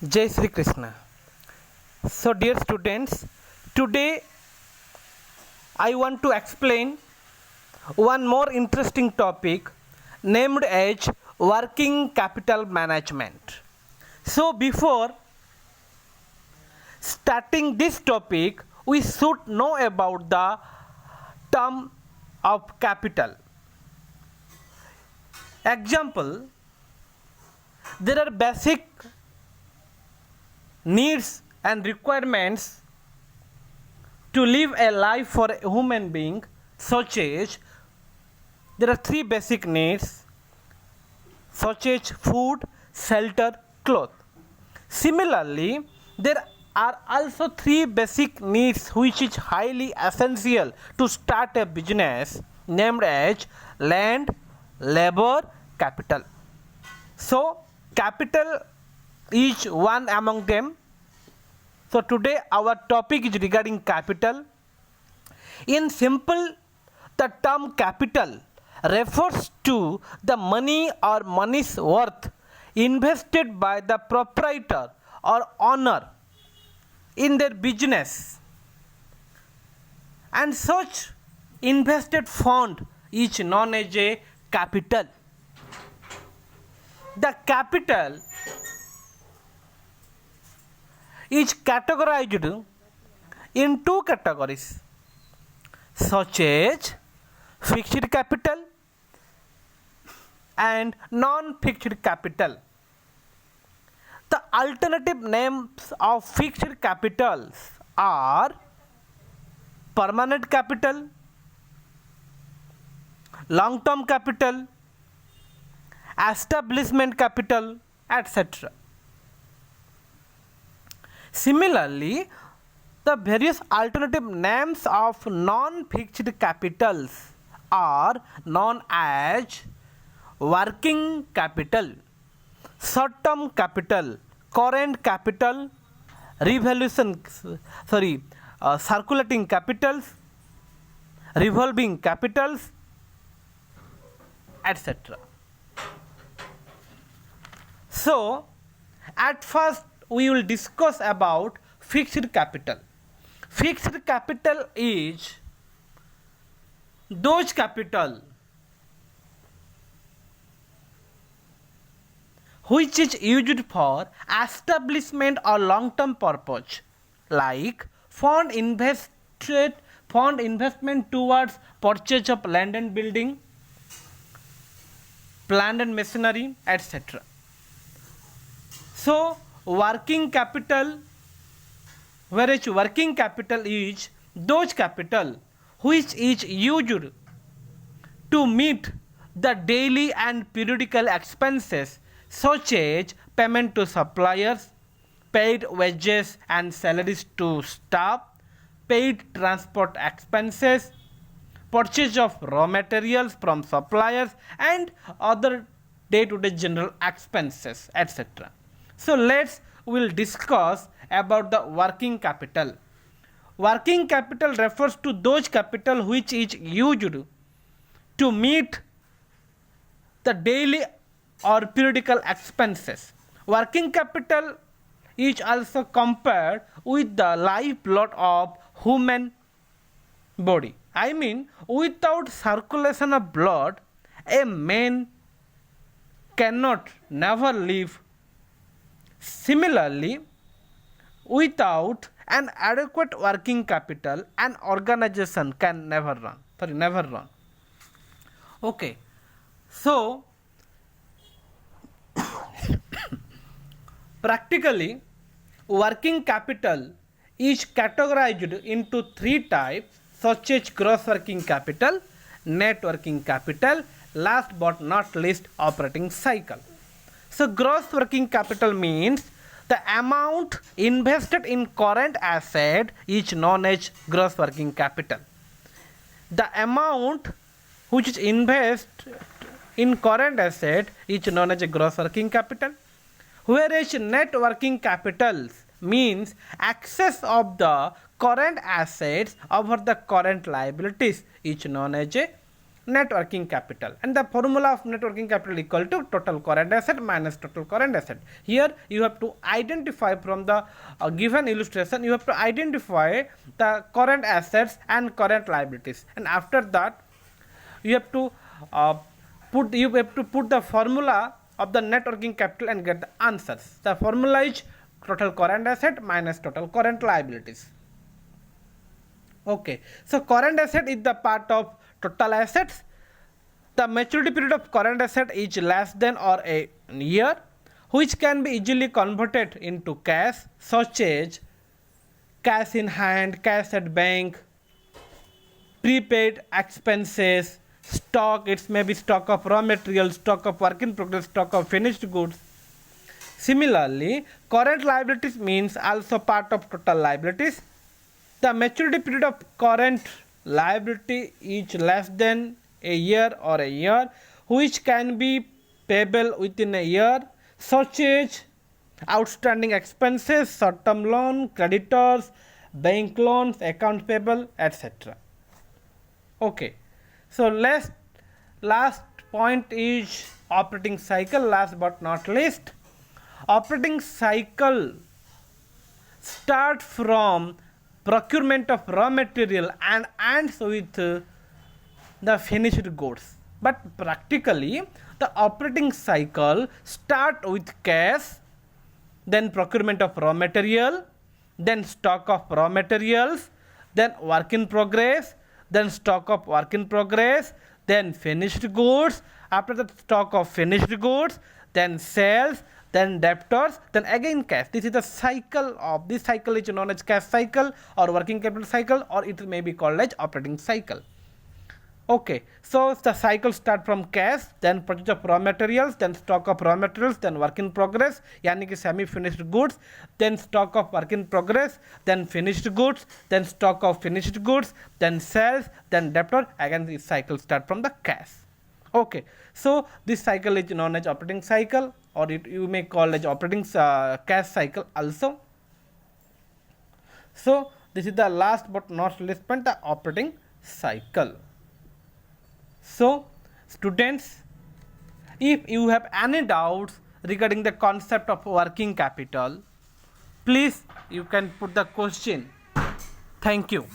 Jai Sri Krishna. So, dear students, today I want to explain one more interesting topic named as working capital management. So, before starting this topic, we should know about the term of capital. Example, there are basic needs and requirements to live a life for a human being, such as there are three basic needs such as food, shelter, cloth. Similarly, there are also three basic needs which is highly essential to start a business, named as land, labor, capital. So, capital is one among them. So, today our topic is regarding capital. In simple, the term capital refers to the money or money's worth invested by the proprietor or owner in their business, and such invested fund is known as a capital. The capital is categorized in two categories, such as fixed capital and non-fixed capital. The alternative names of fixed capitals are permanent capital, long-term capital, establishment capital, etc. Similarly, the various alternative names of non-fixed capitals are known as working capital, short-term capital, current capital, circulating capitals, revolving capitals, etc. So, at first we will discuss about fixed capital. Fixed capital is those capital which is used for establishment or long-term purpose, like fund investment towards purchase of land and building, plant and machinery, etc. So, working capital, whereas working capital is those capital which is used to meet the daily and periodical expenses, such as payment to suppliers, paid wages and salaries to staff, paid transport expenses, purchase of raw materials from suppliers, and other day-to-day general expenses, etc. So, we'll discuss about the working capital. Working capital refers to those capital which is used to meet the daily or periodical expenses. Working capital is also compared with the lifeblood of human body. I mean, without circulation of blood, a man cannot never live. Similarly, without an adequate working capital, an organization can never run. Okay, so practically, working capital is categorized into three types, such as gross working capital, net working capital, last but not least, operating cycle. So, gross working capital means the amount invested in current asset is known as gross working capital. The amount which is invested in current asset is known as a gross working capital. Whereas net working capital means excess of the current assets over the current liabilities is known as a net working capital, and the formula of net working capital equal to total current asset minus total current asset. Here you have to identify from the given illustration, you have to identify the current assets and current liabilities, and after that you have to put the formula of the net working capital and get the answers. The formula is total current asset minus total current liabilities. Okay, so current asset is the part of total assets. The maturity period of current asset is less than or a year, which can be easily converted into cash, such as cash in hand, cash at bank, prepaid expenses, stock. It may be stock of raw materials, stock of work in progress, stock of finished goods. Similarly, current liabilities means also part of total liabilities. The maturity period of current liability is less than a year or a year, which can be payable within a year, such as outstanding expenses, short-term loan, creditors, bank loans, accounts payable, etc. Okay, so last point is operating cycle. Last but not least, operating cycle start from procurement of raw material and ends with the finished goods. But practically the operating cycle start with cash, then procurement of raw material, then stock of raw materials, then work in progress, then stock of work in progress, then finished goods. After that, stock of finished goods, then sales, then debtors, then again cash. This is the cycle of this cycle is known as cash cycle or working capital cycle, or it may be called as operating cycle. Okay, so the cycle start from cash, then purchase of raw materials, then stock of raw materials, then work in progress, yani ki semi finished goods, then stock of work in progress, then finished goods, then stock of finished goods, then sales, then debtor. Again this cycle start from the cash. Okay, so this cycle is known as operating cycle, or you may call as operating cash cycle also. So this is the last but not least point, the operating cycle. So students, if you have any doubts regarding the concept of working capital, please you can put the question. Thank you.